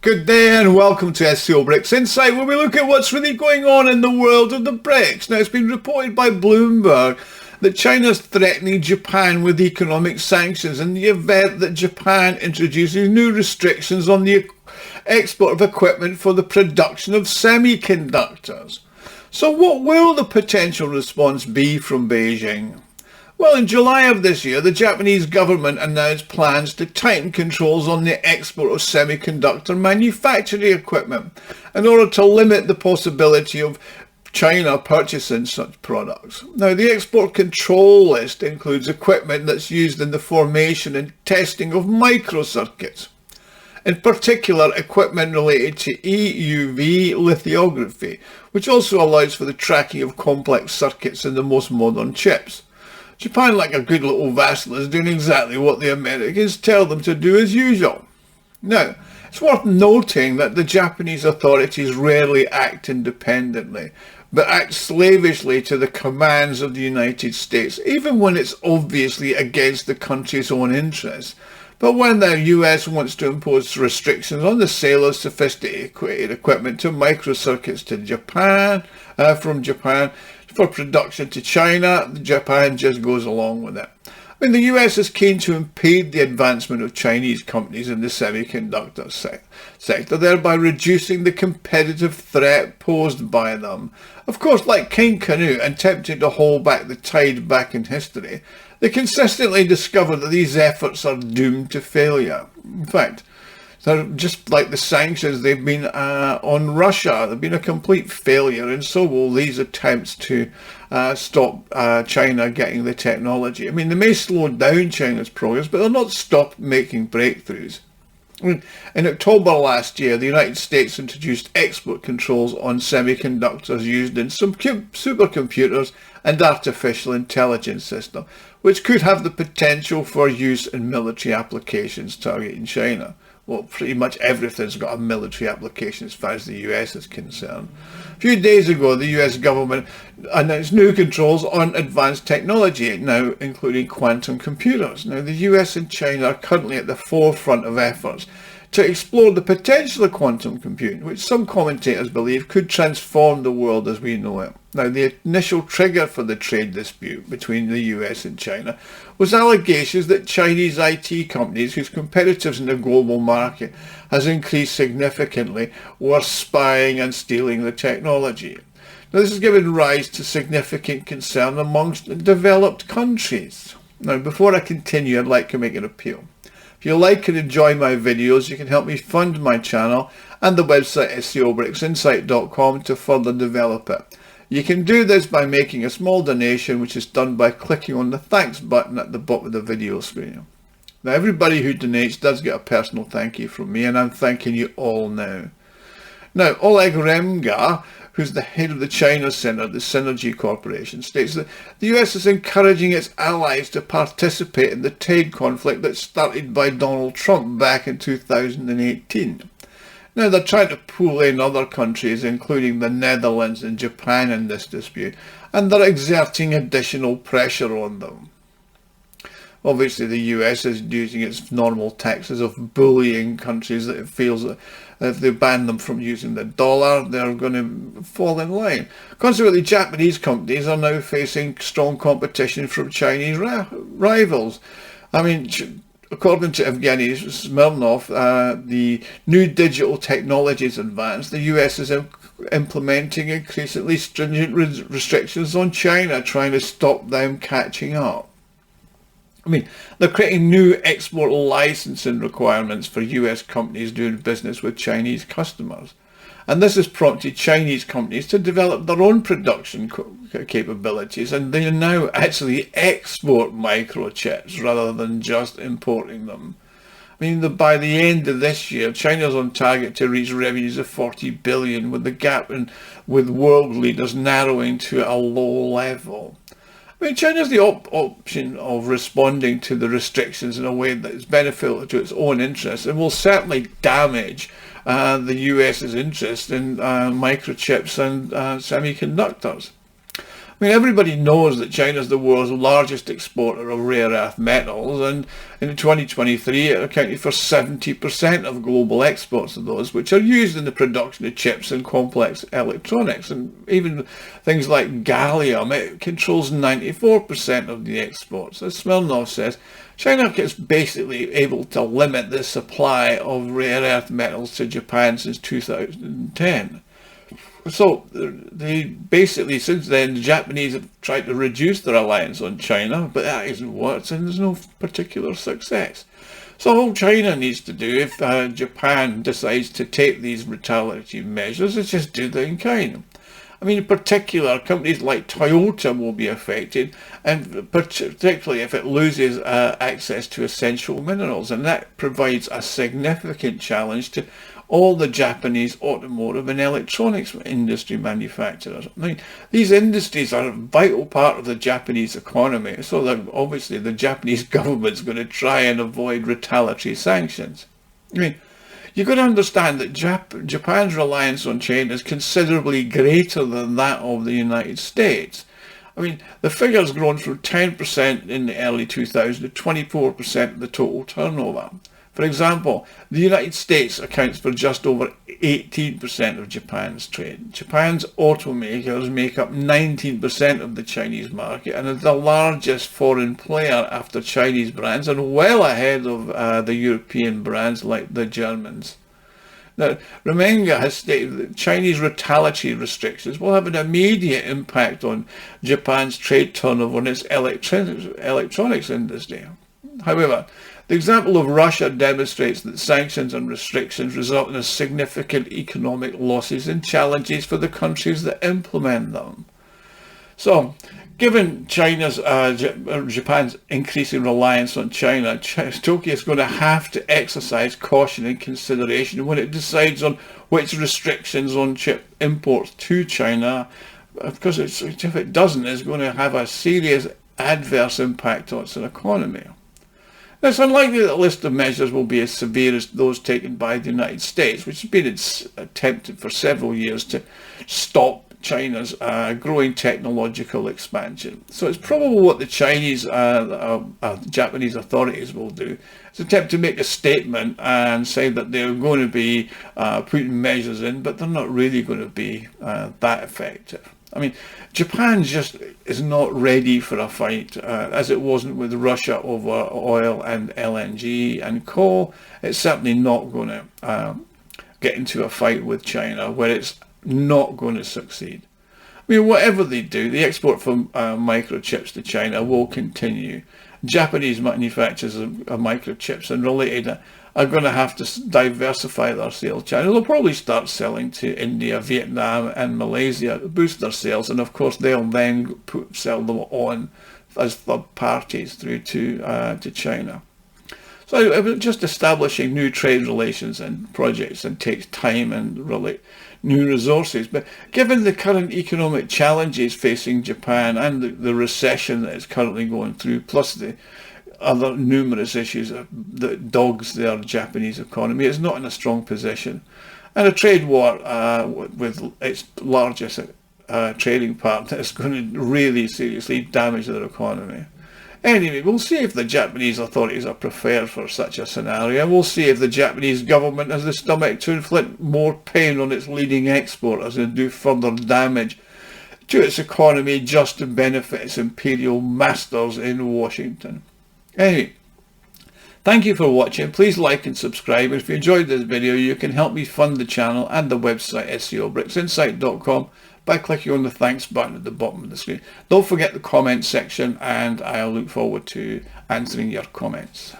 Good day and welcome to SCO BRICS Insight, where we look at what's really going on in the world of the BRICS. Now, it's been reported by Bloomberg that China's threatening Japan with economic sanctions in the event that Japan introduces new restrictions on the export of equipment for the production of semiconductors. So what will the potential response be from Beijing? Well, in July of this year, the Japanese government announced plans to tighten controls on the export of semiconductor manufacturing equipment in order to limit the possibility of China purchasing such products. Now, the export control list includes equipment that's used in the formation and testing of microcircuits. In particular, equipment related to EUV lithography, which also allows for the tracking of complex circuits in the most modern chips. Japan, like a good little vassal, is doing exactly what the Americans tell them to do as usual. Now, it's worth noting that the Japanese authorities rarely act independently, but act slavishly to the commands of the United States, even when it's obviously against the country's own interests. But when the US wants to impose restrictions on the sale of sophisticated equipment to microcircuits to Japan, from Japan, for production to China, Japan just goes along with it. I mean, the US is keen to impede the advancement of Chinese companies in the semiconductor sector, thereby reducing the competitive threat posed by them. Of course, like King Canute attempting to hold back the tide back in history, they consistently discover that these efforts are doomed to failure. In fact, they're just like the sanctions they've been on Russia. They've been a complete failure, and so will these attempts to stop China getting the technology. I mean, they may slow down China's progress, but they'll not stop making breakthroughs. I mean, in October last year, the United States introduced export controls on semiconductors used in some supercomputers and artificial intelligence systems, which could have the potential for use in military applications targeting China. Well, pretty much everything's got a military application as far as the US is concerned. A few days ago, the US government announced new controls on advanced technology, now including quantum computers. Now, the US and China are currently at the forefront of efforts to explore the potential of quantum computing, which some commentators believe could transform the world as we know it. Now, the initial trigger for the trade dispute between the US and China was allegations that Chinese IT companies, whose competitiveness in the global market has increased significantly, were spying and stealing the technology. Now, this has given rise to significant concern amongst developed countries. Now, before I continue, I'd like to make an appeal. If you like and enjoy my videos, you can help me fund my channel and the website SCOBRICSinsight.com to further develop it. You can do this by making a small donation, which is done by clicking on the thanks button at the bottom of the video screen. Now, everybody who donates does get a personal thank you from me, and I'm thanking you all now. Now, Oleg Remga, who's the head of the China Center, the Synergy Corporation, states that the US is encouraging its allies to participate in the trade conflict that started by Donald Trump back in 2018. Now, they're trying to pull in other countries, including the Netherlands and Japan, in this dispute, and they're exerting additional pressure on them. Obviously, the US is using its normal tactics of bullying countries that it feels that if they ban them from using the dollar, they're going to fall in line. Consequently, Japanese companies are now facing strong competition from Chinese rivals. I mean, according to Evgeny Smirnov, the new digital technologies advance, the US is implementing increasingly stringent restrictions on China, trying to stop them catching up. I mean, they're creating new export licensing requirements for US companies doing business with Chinese customers. And this has prompted Chinese companies to develop their own production capabilities, and they now actually export microchips rather than just importing them. I mean, by the end of this year, China's on target to reach revenues of 40 billion, with the gap with world leaders narrowing to a low level. I mean, China has the option of responding to the restrictions in a way that is beneficial to its own interests and will certainly damage the US's interest in microchips and semiconductors. I mean, everybody knows that China is the world's largest exporter of rare earth metals, and in 2023 it accounted for 70% of global exports of those, which are used in the production of chips and complex electronics. And even things like gallium, it controls 94% of the exports. As Smirnov says, China is basically able to limit the supply of rare earth metals to Japan since 2010. So they basically, since then, the Japanese have tried to reduce their reliance on China, but that hasn't worked, and there's no particular success. So all China needs to do, if Japan decides to take these retaliatory measures, is just do them in kind. I mean, in particular, companies like Toyota will be affected, and particularly if it loses access to essential minerals, and that provides a significant challenge to all the Japanese automotive and electronics industry manufacturers. I mean, these industries are a vital part of the Japanese economy, so that obviously the Japanese government's going to try and avoid retaliatory sanctions. I mean, you've got to understand that Japan's reliance on China is considerably greater than that of the United States. I mean, the figure's grown from 10% in the early 2000s to 24% of the total turnover. For example, the United States accounts for just over 18% of Japan's trade. Japan's automakers make up 19% of the Chinese market and is the largest foreign player after Chinese brands, and well ahead of the European brands like the Germans. Now, Remenga has stated that Chinese retaliatory restrictions will have an immediate impact on Japan's trade turnover in its electronics industry. However, the example of Russia demonstrates that sanctions and restrictions result in significant economic losses and challenges for the countries that implement them. So, given Japan's increasing reliance on China, Tokyo is going to have to exercise caution and consideration when it decides on which restrictions on chip imports to China, because if it doesn't, it's going to have a serious adverse impact on its economy. Now, it's unlikely that the list of measures will be as severe as those taken by the United States, which has been attempted for several years to stop China's growing technological expansion. So it's probable what the Japanese authorities will do is attempt to make a statement and say that they're going to be putting measures in, but they're not really going to be that effective. I mean, Japan just is not ready for a fight, as it wasn't with Russia over oil and LNG and coal. It's certainly not going to get into a fight with China where it's not going to succeed. I mean, whatever they do, the export from microchips to China will continue. Japanese manufacturers of microchips and related are going to have to diversify their sales channels. They'll probably start selling to India, Vietnam and Malaysia to boost their sales, and of course they'll then sell them on as third parties through to China. So just establishing new trade relations and projects and takes time and really new resources. But given the current economic challenges facing Japan and the recession that it's currently going through, plus the other numerous issues that dogs their Japanese economy, it's not in a strong position. And a trade war with its largest trading partner is going to really seriously damage their economy. Anyway, we'll see if the Japanese authorities are prepared for such a scenario. We'll see if the Japanese government has the stomach to inflict more pain on its leading exporters and do further damage to its economy just to benefit its imperial masters in Washington. Anyway, thank you for watching. Please like and subscribe. If you enjoyed this video, you can help me fund the channel and the website SCOBRICSinsight.com by clicking on the thanks button at the bottom of the screen. Don't forget the comment section, and I'll look forward to answering your comments.